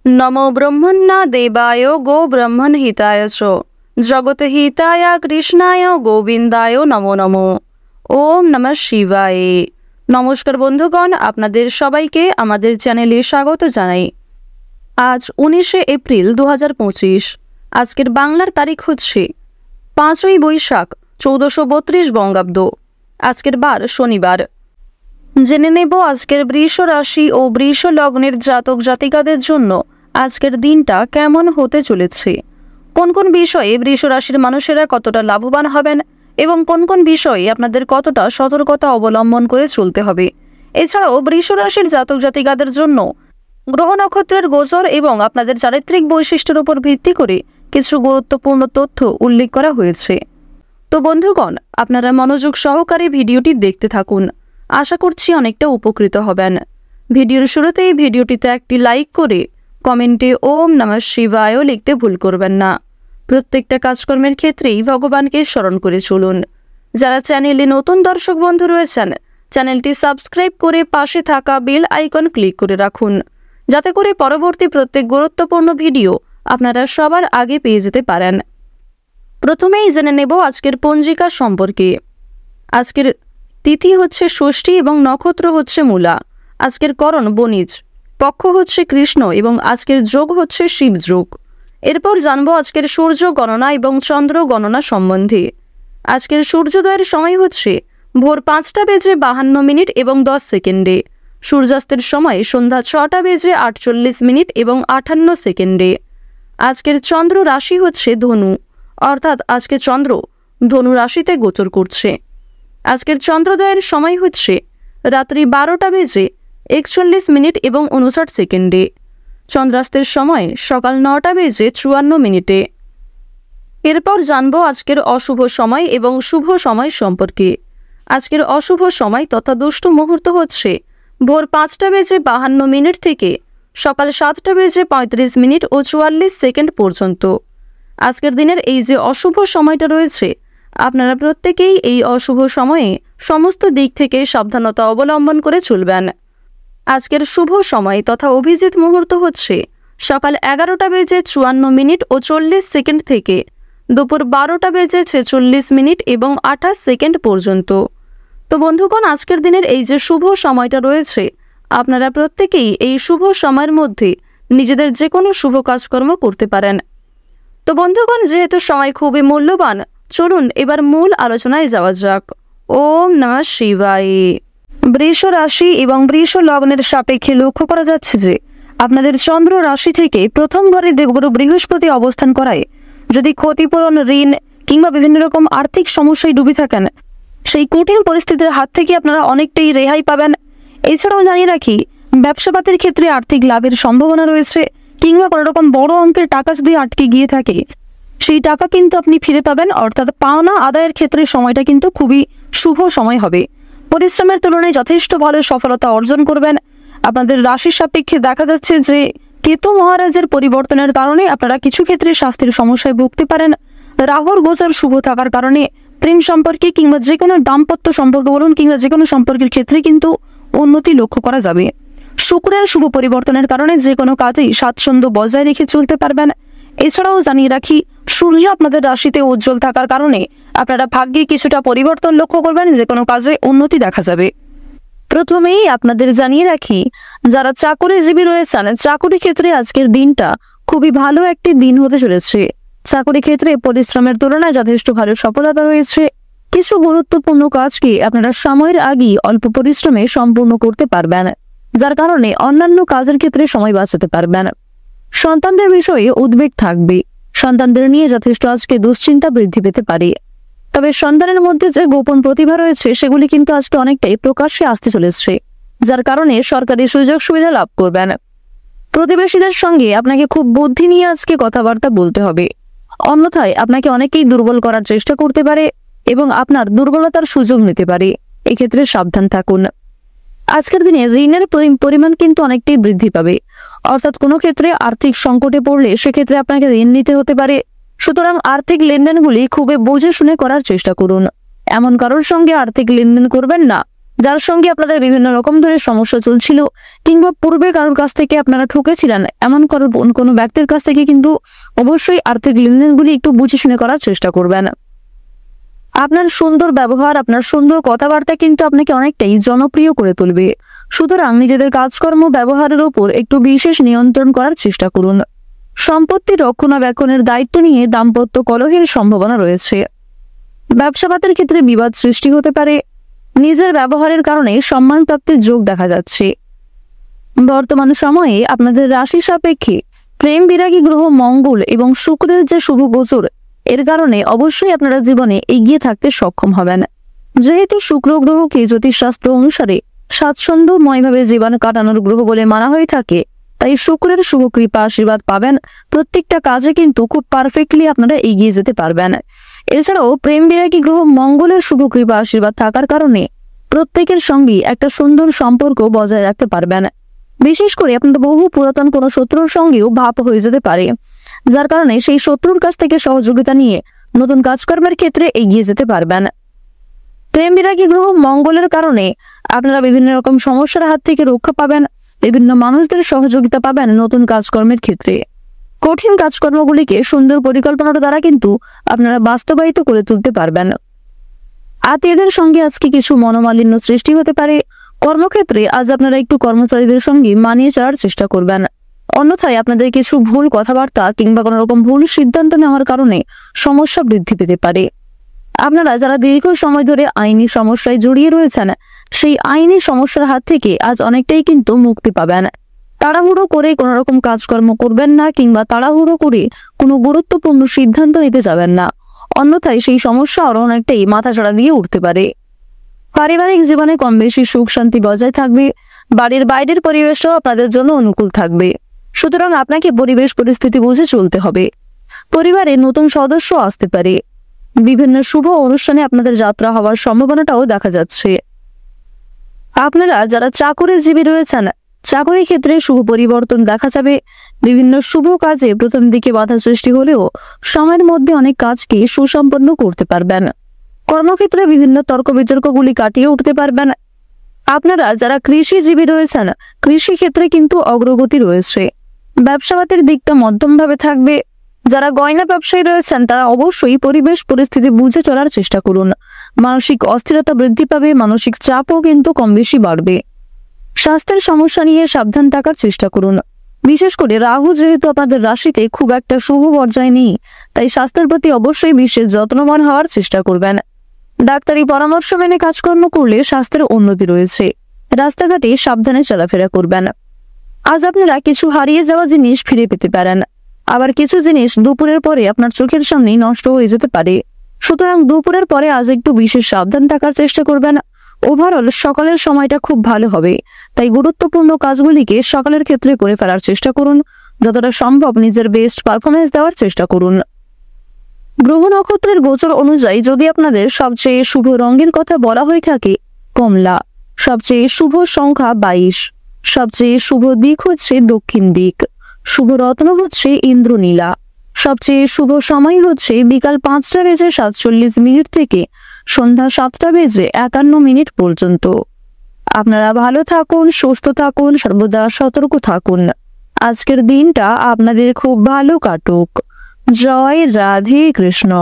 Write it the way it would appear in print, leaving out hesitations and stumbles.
नमो ब्रह्मण्य देवाय गो ब्रह्मण हिताय च जगत हिताय कृष्णाय गोविंदाय नमो नमो। ओम नमः शिवाय। नमस्कार बंधुगण, आपनादेर सबाइके आमादेर चैनेले स्वागत जानाई। आज 19 एप्रिल 2025। आजकेर बांगलार तारीख होच्छे 5 बैशाख 1432 बंगाब्द। आजकेर बार शनिवार। জেনে নেব আজকের বৃষ রাশি ও বৃষ লগ্নের জাতক জাতিকাদের জন্য আজকের দিনটা কেমন হতে চলেছে, কোন কোন বিষয়ে বৃষ রাশির মানুষেরা কতটা লাভবান হবেন এবং কোন কোন বিষয়ে আপনাদের কতটা সতর্কতা অবলম্বন করে চলতে হবে। এছাড়াও বৃষ রাশির জাতক জাতিকাদের জন্য গ্রহ নক্ষত্রের গোচর এবং আপনাদের চারিত্রিক বৈশিষ্ট্যের উপর ভিত্তি করে কিছু গুরুত্বপূর্ণ তথ্য উল্লেখ করা হয়েছে। তো বন্ধুগণ, আপনারা মনোযোগ সহকারে ভিডিওটি দেখতে থাকুন। আশা করছি অনেকটা উপকৃত হবেন। ভিডিওর শুরুতেই ভিডিওটিতে একটি লাইক করে কমেন্টে ওম নমঃ শিবায় লিখতে ভুল করবেন না। প্রত্যেকটা কাজকর্মের ক্ষেত্রেই ভগবানকে স্মরণ করে চলুন। যারা চ্যানেলে নতুন দর্শক বন্ধু রয়েছেন, চ্যানেলটি সাবস্ক্রাইব করে পাশে থাকা বেল আইকন ক্লিক করে রাখুন, যাতে করে পরবর্তী প্রত্যেক গুরুত্বপূর্ণ ভিডিও আপনারা সবার আগে পেয়ে যেতে পারেন। প্রথমেই জেনে নেব আজকের পঞ্জিকা সম্পর্কে। আজকের তিথি হচ্ছে ষষ্ঠী এবং নক্ষত্র হচ্ছে মূলা। আজকের করণ বণিজ, পক্ষ হচ্ছে কৃষ্ণ এবং আজকের যোগ হচ্ছে শিব যোগ। এরপর জানবো আজকের সূর্য গণনা এবং চন্দ্র গণনা সম্বন্ধে। আজকের সূর্যোদয়ের সময় হচ্ছে ভোর 5:52 এবং 10 সেকেন্ডে। সূর্যাস্তের সময় সন্ধ্যা 6:48 এবং 58 সেকেন্ডে। আজকের চন্দ্র রাশি হচ্ছে ধনু, অর্থাৎ আজকে চন্দ্র ধনু রাশিতে গোচর করছে। আজকের চন্দ্রোদয়ের সময় হচ্ছে রাত্রি 12:41 এবং 59 সেকেন্ডে। চন্দ্রাস্তের সময় সকাল 9:54। এরপর জানবো আজকের অশুভ সময় এবং শুভ সময় সম্পর্কে। আজকের অশুভ সময় তথা দুষ্ট মুহূর্ত হচ্ছে ভোর 5:52 থেকে সকাল 7:35 ও 44 সেকেন্ড পর্যন্ত। আজকের দিনের এই যে অশুভ সময়টা রয়েছে, আপনারা প্রত্যেকেই এই অশুভ সময়ে সমস্ত দিক থেকে সাবধানতা অবলম্বন করে চলবেন। আজকের শুভ সময় তথা অভিজিৎ মুহূর্ত হচ্ছে সকাল 11:54 ও 40 সেকেন্ড থেকে দুপুর 12:46 এবং 28 সেকেন্ড পর্যন্ত। তো বন্ধুগণ, আজকের দিনের এই যে শুভ সময়টা রয়েছে, আপনারা প্রত্যেকেই এই শুভ সময়ের মধ্যে নিজেদের যে কোনো শুভ কাজকর্ম করতে পারেন। তো বন্ধুগণ, যেহেতু সময় খুবই মূল্যবান, চলুন এবার মূল আলোচনায় যাওয়া যাক। ওম নমঃ শিবায়। বৃষ রাশি এবং বৃষ লগ্নের সাপেক্ষে লক্ষ্য করা যাচ্ছে যে আপনাদের চন্দ্র রাশি থেকে প্রথম ঘরে দেবগুরু বৃহস্পতি অবস্থান করায় যদি ক্ষতিপূরণ, ঋণ কিংবা বিভিন্ন রকম আর্থিক সমস্যায় ডুবে থাকেন, সেই কঠিন পরিস্থিতির হাত থেকে আপনারা অনেকটাই রেহাই পাবেন। এছাড়াও জানিয়ে রাখি, ব্যবসাপাতির ক্ষেত্রে আর্থিক লাভের সম্ভাবনা রয়েছে, কিংবা কোনো রকম বড় অঙ্কের টাকা যদি আটকে গিয়ে থাকে, সেই টাকা কিন্তু আপনি ফিরে পাবেন। অর্থাৎ পাওনা আদায়ের ক্ষেত্রে সময়টা কিন্তু খুবই শুভ সময় হবে। পরিশ্রমের তুলনায় যথেষ্ট ভালো সফলতা অর্জন করবেন। আপনাদের রাশির সাপেক্ষে দেখা যাচ্ছে যে কেতু মহারাজের পরিবর্তনের কারণে আপনারা কিছু ক্ষেত্রে স্বাস্থ্যের সমস্যায় ভুগতে পারেন। রাহুর গোচর শুভ থাকার কারণে প্রেম সম্পর্কে কিংবা যে কোনো দাম্পত্য সম্পর্ক বলুন কিংবা যে কোনো সম্পর্কের ক্ষেত্রে কিন্তু উন্নতি লক্ষ্য করা যাবে। শুক্রের শুভ পরিবর্তনের কারণে যে কোনো কাজেই স্বাচ্ছন্দ্য বজায় রেখে চলতে পারবেন। এছাড়াও জানিয়ে রাখি, সূর্য আপনাদের রাশিতে উজ্জ্বল থাকার কারণে আপনারা ভাগ্যে কিছুটা পরিবর্তন লক্ষ্য করবেন, যে কোনো কাজে উন্নতি দেখা যাবে। প্রথমেই আপনাদের জানিয়ে রাখি, যারা চাকরিজীবী রয়েছেন, চাকরি ক্ষেত্রে আজকের দিনটা খুবই ভালো একটি দিন হতে চলেছে। চাকরি ক্ষেত্রে পরিশ্রমের তুলনায় যথেষ্ট ভালো সফলতা রয়েছে। কিছু গুরুত্বপূর্ণ কাজকে আপনারা সময়ের আগেই অল্প পরিশ্রমে সম্পূর্ণ করতে পারবেন, যার কারণে অন্যান্য কাজের ক্ষেত্রে সময় বাঁচাতে পারবেন। সন্তানদের বিষয়ে উদ্বেগ থাকবে। সন্তানদের নিয়ে যথেষ্ট আজকে দুশ্চিন্তা বৃদ্ধি পেতে পারে। তবে সন্তানের মধ্যে যে গোপন প্রতিভা রয়েছে, সেগুলি কিন্তু আজকে অনেকটাই প্রকাশ্যে আসতে চলেছে, যার কারণে সরকারি সুযোগ সুবিধা লাভ করবেন। প্রতিবেশীদের সঙ্গে আপনাকে খুব বুদ্ধি নিয়ে আজকে কথাবার্তা বলতে হবে, অন্যথায় আপনাকে অনেকেই দুর্বল করার চেষ্টা করতে পারে এবং আপনার দুর্বলতার সুযোগ নিতে পারে। এক্ষেত্রে সাবধান থাকুন। আজকের দিনে ঋণের পরিমাণ কিন্তু অনেকটাই বৃদ্ধি পাবে। অর্থাৎ কোনো ক্ষেত্রে আর্থিক সংকটে পড়লে সেক্ষেত্রে আপনাকে ঋণ নিতে হতে পারে। সুতরাং আর্থিক লেনদেনগুলি খুবই বুঝে শুনে করার চেষ্টা করুন। এমন কারোর সঙ্গে আর্থিক লেনদেন করবেন না যার সঙ্গে আপনাদের বিভিন্ন রকম ধরনের সমস্যা চলছিল কিংবা পূর্বে কারোর কাছ থেকে আপনারা ঠকেছিলেন, এমন কোনো ব্যক্তির কাছ থেকে কিন্তু অবশ্যই আর্থিক লেনদেনগুলি একটু বুঝে শুনে করার চেষ্টা করবেন। আপনার সুন্দর ব্যবহার, আপনার সুন্দর কথাবার্তা কিন্তু আপনাকে অনেকটাই জনপ্রিয় করে তুলবে। সুতরাং নিজেদের কাজকর্ম ব্যবহারের উপর একটু বিশেষ নিয়ন্ত্রণ করার চেষ্টা করুন। সম্পত্তি রক্ষণাবেক্ষণের দায়িত্ব নিয়ে দাম্পত্য কলহের সম্ভাবনা রয়েছে। ব্যবসাপাতের ক্ষেত্রে বিবাদ সৃষ্টি হতে পারে। নিজের ব্যবহারের কারণে সম্মান প্রাপ্তির যোগ দেখা যাচ্ছে। বর্তমান সময়ে আপনাদের রাশি সাপেক্ষে প্রেম বিরাগী গ্রহ মঙ্গল এবং শুক্রের যে শুভ গোচর, এর কারণে অবশ্যই আপনারা জীবনে এগিয়ে থাকতে সক্ষম হবেন। যেহেতু শুক্র গ্রহকে জ্যোতিষশাস্ত্র অনুসারে স্বাচ্ছন্দ্যময়ভাবে জীবন কাটানোর গ্রহ বলে মানা হয়ে থাকে, তাই শুক্রের শুভ কৃপা আশীর্বাদ পাবেন। প্রত্যেকটা কাজে কিন্তু খুব পারফেক্টলি আপনারা এগিয়ে যেতে পারবেন। এছাড়াও প্রেম বিরাগী গ্রহ মঙ্গলের শুভ কৃপা আশীর্বাদ থাকার কারণে প্রত্যেকের সঙ্গে একটা সুন্দর সম্পর্ক বজায় রাখতে পারবেন। বিশেষ করে আপনার বহু পুরাতন কোনো শত্রুর সঙ্গেও ভাব হয়ে যেতে পারে, যার কারণে সেই শত্রুর কাছ থেকে সহযোগিতা নিয়ে নতুন কাজকর্মের ক্ষেত্রে এগিয়ে যেতে পারবেন। প্রেম বিরাগী গ্রহ মঙ্গলের কারণে আপনারা বিভিন্ন রকম সমস্যার হাত থেকে রক্ষা পাবেন, বিভিন্ন মানুষদের সহযোগিতা পাবেন নতুন কাজকর্মের ক্ষেত্রে। কঠিন কাজকর্মগুলিকে সুন্দর পরিকল্পনার দ্বারা কিন্তু আপনারা বাস্তবায়িত করে তুলতে পারবেন। আত্মীয়দের সঙ্গে আজকে কিছু মনোমালিন্য সৃষ্টি হতে পারে। কর্মক্ষেত্রে আজ আপনারা একটু কর্মচারীদের সঙ্গে মানিয়ে চলার চেষ্টা করবেন। অন্যথায় আপনাদের কিছু ভুল কথাবার্তা কিংবা কোনো রকম ভুল সিদ্ধান্ত নেওয়ার কারণে সমস্যা বৃদ্ধি পেতে পারে। আপনারা যারা দীর্ঘ সময় ধরে আইনি সমস্যায় জড়িয়ে রয়েছেন, সেই আইনি সমস্যার হাত থেকে আজ অনেকটাই কিন্তু মুক্তি পাবেন। তাড়াহুড়ো করে কোনো রকম কাজকর্ম করবেন না কিংবা তাড়াহুড়ো করে কোনো গুরুত্বপূর্ণ সিদ্ধান্ত নিতে যাবেন না, অন্যথায় সেই সমস্যা আরো অনেকটাই মাথাচাড়া দিয়ে উঠতে পারে। পারিবারিক জীবনে কম বেশি সুখ শান্তি বজায় থাকবে। বাড়ির বাইরের পরিবেশটাও আপনাদের জন্য অনুকূল থাকবে। সুতরাং আপনাকে পরিবেশ পরিস্থিতি বুঝে চলতে হবে। পরিবারে নতুন সদস্য আসতে পারে। বিভিন্ন শুভ অনুষ্ঠানে আপনাদের যাত্রা হওয়ার সম্ভাবনাটাও দেখা যাচ্ছে। আপনারা যারা চাকরিজীবী রয়েছেন, চাকরি ক্ষেত্রে শুভ পরিবর্তন দেখা যাবে। বিভিন্ন শুভ কাজে প্রথম দিকে বাধা সৃষ্টি হলেও সময়ের মধ্যে অনেক কাজকে সুসম্পন্ন করতে পারবেন। কর্মক্ষেত্রে বিভিন্ন তর্ক বিতর্কগুলি কাটিয়ে উঠতে পারবেন। আপনারা যারা কৃষিজীবী রয়েছেন, কৃষি ক্ষেত্রে কিন্তু অগ্রগতি রয়েছে। ব্যবসাপাতের দিকটা মধ্যমভাবে থাকবে। যারা গয়না ব্যবসায়ী রয়েছেন তারা অবশ্যই পরিবেশ পরিস্থিতি বুঝে চলার চেষ্টা করুন। মানসিক অস্থিরতা বৃদ্ধি পাবে, মানসিক চাপও কিন্তু কম বেশি বাড়বে। স্বাস্থ্যের সমস্যা নিয়ে সাবধান থাকার চেষ্টা করুন। বিশেষ করে রাহু যেহেতু আপনাদের রাশিতে খুব একটা শুভ পর্যায়ে নেই, তাই স্বাস্থ্যের প্রতি অবশ্যই বিশেষ যত্নবান হওয়ার চেষ্টা করবেন। ডাক্তারি পরামর্শ মেনে কাজকর্ম করলে স্বাস্থ্যের উন্নতি রয়েছে। রাস্তাঘাটে সাবধানে চলাফেরা করবেন। আজ আপনারা কিছু হারিয়ে যাওয়া জিনিস ফিরে পেতে পারেন। আবার কিছু জিনিস দুপুরের পরে আপনার চোখের সামনেই নষ্ট হয়ে যেতে পারে। সুতরাং দুপুরের পরে আজ একটু বিশেষ সাবধান থাকার চেষ্টা করবেন। ওভারঅল সকালের সময়টা খুব ভালো হবে, তাই গুরুত্বপূর্ণ কাজগুলিকে সকালের ক্ষেত্রে করে ফেলার চেষ্টা করুন। যতটা সম্ভব নিজের বেস্ট পারফরমেন্স দেওয়ার চেষ্টা করুন। গ্রহ নক্ষত্রের গোচর অনুযায়ী যদি আপনাদের সবচেয়ে শুভ রঙের কথা বলা হয়ে থাকে কমলা, সবচেয়ে শুভ সংখ্যা 22, সবচেয়ে শুভ দিক হচ্ছে দক্ষিণ দিক, শুভ রত্ন হচ্ছে ইন্দ্রনীলা, সবচেয়ে শুভ সময় হচ্ছে বিকাল 5টা বেজে 47 মিনিট থেকে সন্ধ্যা 7টা বেজে 51 মিনিট পর্যন্ত। আপনারা ভালো থাকুন, সুস্থ থাকুন, সর্বদা সতর্ক থাকুন। আজকের দিনটা আপনাদের খুব ভালো কাটুক। জয় রাধে কৃষ্ণ।